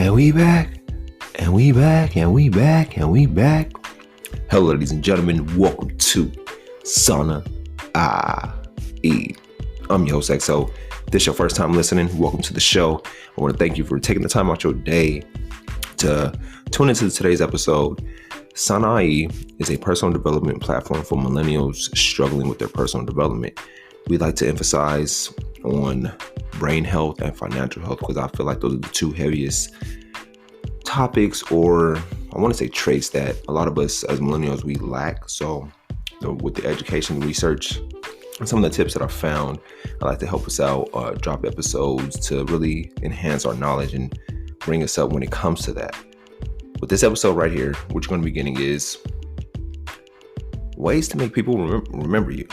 And we back, and we back, and we back, and we back. Hello, ladies and gentlemen. Welcome to Sana IE. I'm your host, XO. If this is your first time listening, welcome to the show. I want to thank you for taking the time out your day to tune into today's episode. Sana IE is a personal development platform for millennials struggling with their personal development. We like to emphasize on brain health and financial health because I feel like those are the two heaviest topics, or I want to say traits, that a lot of us as millennials we lack. So with the education research and some of the tips that I found, I like to help us out, drop episodes to really enhance our knowledge and bring us up when it comes to that. With this episode right here, what you're going to be getting is ways to make people remember you.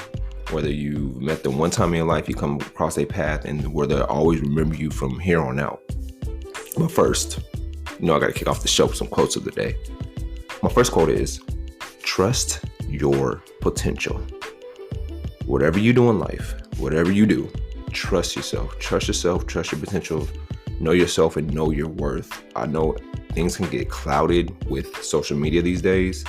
Whether you met them one time in your life, you come across a path, and where they'll always remember you from here on out. But first, I got to kick off the show with some quotes of the day. My first quote is, trust your potential. Whatever you do in life, whatever you do, trust yourself. Trust yourself, trust your potential, know yourself, and know your worth. I know things can get clouded with social media these days.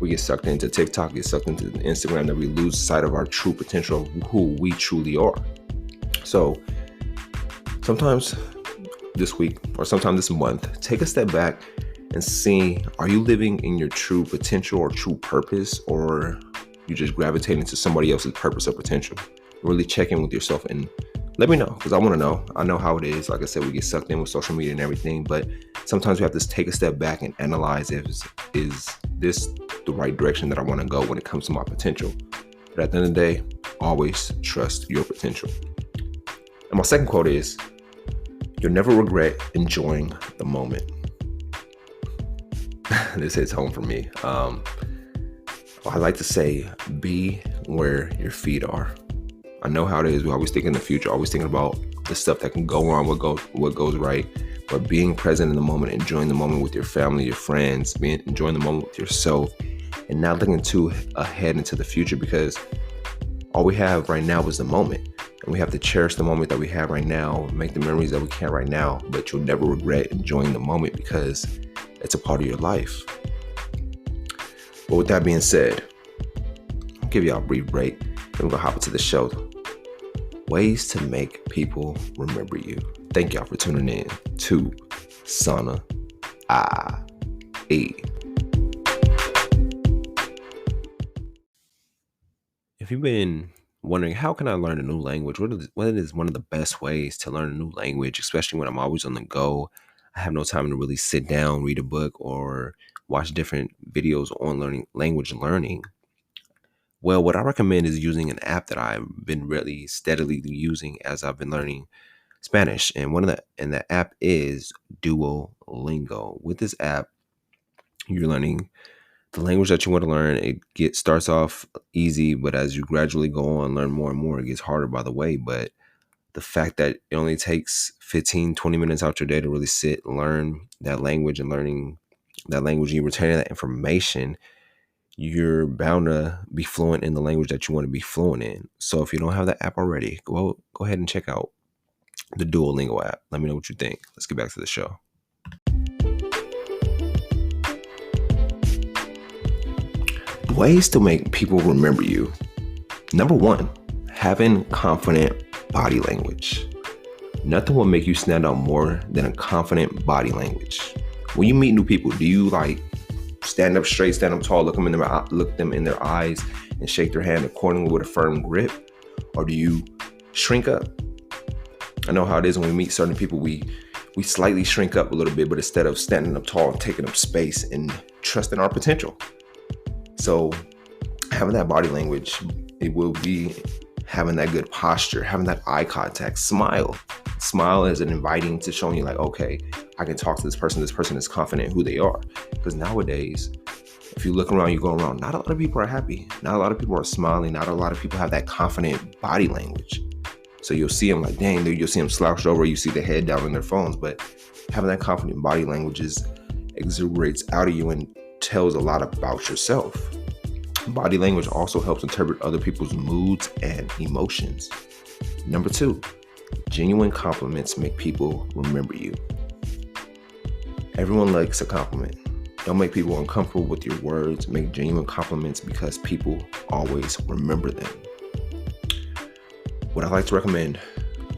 We get sucked into TikTok, get sucked into Instagram, that we lose sight of our true potential of who we truly are. So sometimes this week or sometime this month, take a step back and see, are you living in your true potential or true purpose, or you just gravitating to somebody else's purpose or potential? Really check in with yourself and let me know, because I want to know. I know how it is. Like I said, we get sucked in with social media and everything, but sometimes we have to take a step back and analyze if is this the right direction that I want to go when it comes to my potential. But at the end of the day, always trust your potential. And my second quote is, you'll never regret enjoying the moment. This hits home for me. I like to say, be where your feet are. I know how it is. We always think in the future, always thinking about the stuff that can go wrong, what goes right. But being present in the moment, enjoying the moment with your family, your friends, enjoying the moment with yourself, and not looking too ahead into the future, because all we have right now is the moment. And we have to cherish the moment that we have right now, make the memories that we can right now, but you'll never regret enjoying the moment because it's a part of your life. But with that being said, I'll give y'all a brief break, then we're going to hop into the show. Ways to make people remember you. Thank y'all for tuning in to Sana IE. If you've been wondering, how can I learn a new language? What is one of the best ways to learn a new language, especially when I'm always on the go? I have no time to really sit down, read a book, or watch different videos on language learning. Well, what I recommend is using an app that I've been really steadily using as I've been learning Spanish. And the app is Duolingo. With this app, you're learning the language that you want to learn. It starts off easy, but as you gradually go on, learn more and more, it gets harder by the way. But the fact that it only takes 15, 20 minutes out your day to really sit, learn that language, and learning that language, you retaining that information, you're bound to be fluent in the language that you want to be fluent in. So if you don't have the app already, go ahead and check out the Duolingo app. Let me know what you think. Let's get back to the show. Ways to make people remember you. Number one, having confident body language. Nothing will make you stand out more than a confident body language. When you meet new people, do you stand up straight, stand up tall, look them in their eyes and shake their hand accordingly with a firm grip? Or do you shrink up? I know how it is when we meet certain people, we slightly shrink up a little bit, but instead of standing up tall and taking up space and trusting our potential. So having that body language, it will be having that good posture, having that eye contact, smile. Smile is an inviting to showing you okay, I can talk to this person. This person is confident in who they are. Because nowadays, if you look around, you go around, not a lot of people are happy. Not a lot of people are smiling. Not a lot of people have that confident body language. So you'll see them you'll see them slouched over. You see the head down in their phones. But having that confident body language exuberates out of you and tells a lot about yourself. Body language also helps interpret other people's moods and emotions. Number two, genuine compliments make people remember you. Everyone likes a compliment. Don't make people uncomfortable with your words. Make genuine compliments because people always remember them. What I like to recommend,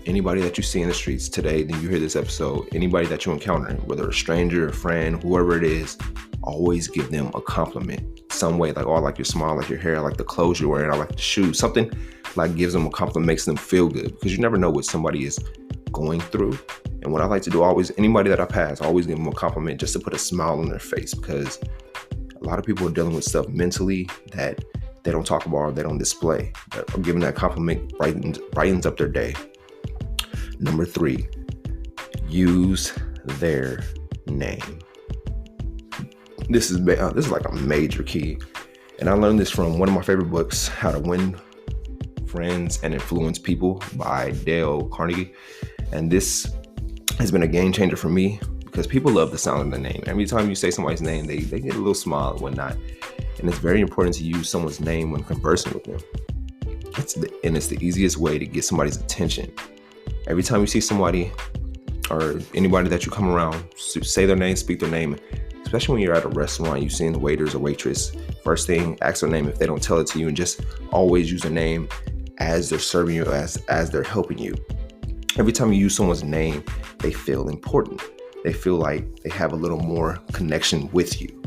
anybody that you see in the streets today, then you hear this episode, anybody that you encounter, whether a stranger, a friend, whoever it is, always give them a compliment. Some way, like, oh, I like your smile, I like your hair, I like the clothes you're wearing, I like the shoes. Something like gives them a compliment, makes them feel good, because you never know what somebody is going through. And what I like to do, always, anybody that I pass, always give them a compliment just to put a smile on their face, because a lot of people are dealing with stuff mentally that they don't talk about or they don't display. But giving that compliment brightens up their day. Number 3, use their name. This is like a major key. And I learned this from one of my favorite books, How to Win Friends and Influence People by Dale Carnegie. And this has been a game changer for me because people love the sound of the name. Every time you say somebody's name, they get a little smile and whatnot. And it's very important to use someone's name when conversing with them. It's the easiest way to get somebody's attention. Every time you see somebody or anybody that you come around, say their name, speak their name. Especially when you're at a restaurant, you see the waiters or waitress, first thing, ask their name if they don't tell it to you, and just always use their name as they're serving you, as they're helping you. Every time you use someone's name, they feel important. They feel like they have a little more connection with you.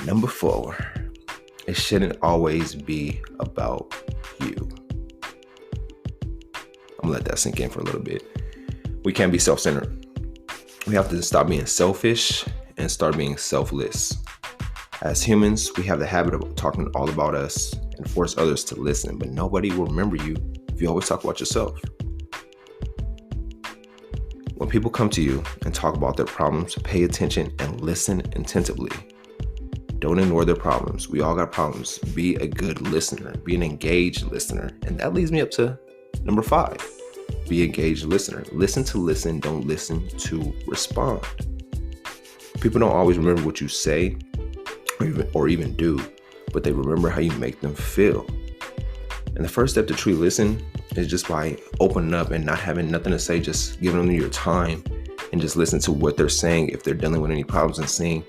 Number 4, it shouldn't always be about you. I'm gonna let that sink in for a little bit. We can't be self-centered. We have to stop being selfish and start being selfless. As humans, we have the habit of talking all about us and force others to listen, but nobody will remember you if you always talk about yourself. When people come to you and talk about their problems, pay attention and listen attentively. Don't ignore their problems. We all got problems. Be a good listener. Be an engaged listener. And that leads me up to number 5. Be an engaged listener. Listen to listen. Don't listen to respond. People don't always remember what you say or even do, but they remember how you make them feel. And the first step to truly listen is just by opening up and not having nothing to say, just giving them your time and just listen to what they're saying. If they're dealing with any problems, and seeing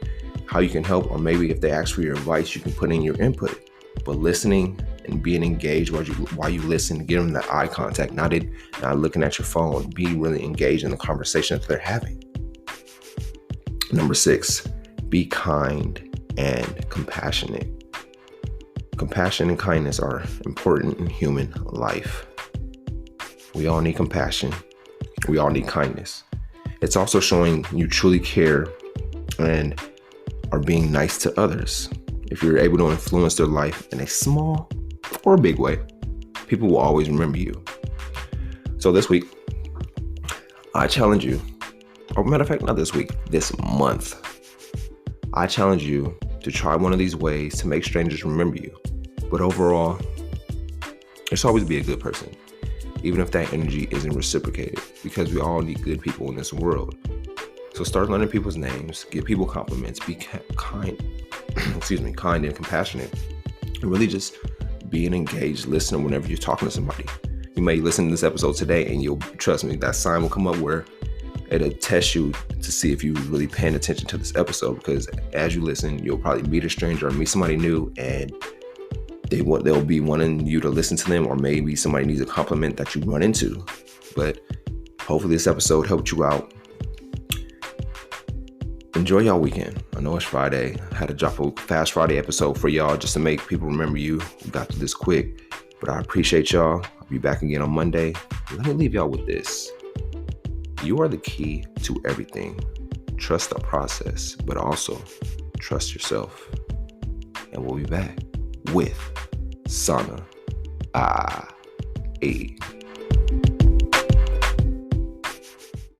how you can help, or maybe if they ask for your advice, you can put in your input. But listening and being engaged while you listen, give them that eye contact, not looking at your phone. Be really engaged in the conversation that they're having. Number 6, be kind and compassionate. Compassion and kindness are important in human life. We all need compassion. We all need kindness. It's also showing you truly care and are being nice to others. If you're able to influence their life in a small or a big way, people will always remember you. So this week, I challenge you, or matter of fact, not this week, this month, I challenge you to try one of these ways to make strangers remember you. But overall, just always be a good person, even if that energy isn't reciprocated, because we all need good people in this world. So start learning people's names, give people compliments, be kind and compassionate, and really just be an engaged listener whenever you're talking to somebody. You may listen to this episode today and you'll, trust me, that sign will come up where it'll test you to see if you're really paying attention to this episode, because as you listen, you'll probably meet a stranger or meet somebody new, and they'll be wanting you to listen to them, or maybe somebody needs a compliment that you run into. But hopefully this episode helped you out. Enjoy y'all weekend. I know it's Friday. I had to drop a Fast Friday episode for y'all just to make people remember you. We got through this quick, but I appreciate y'all. I'll be back again on Monday. Let me leave y'all with this. You are the key to everything. Trust the process, but also trust yourself. And we'll be back with Sana.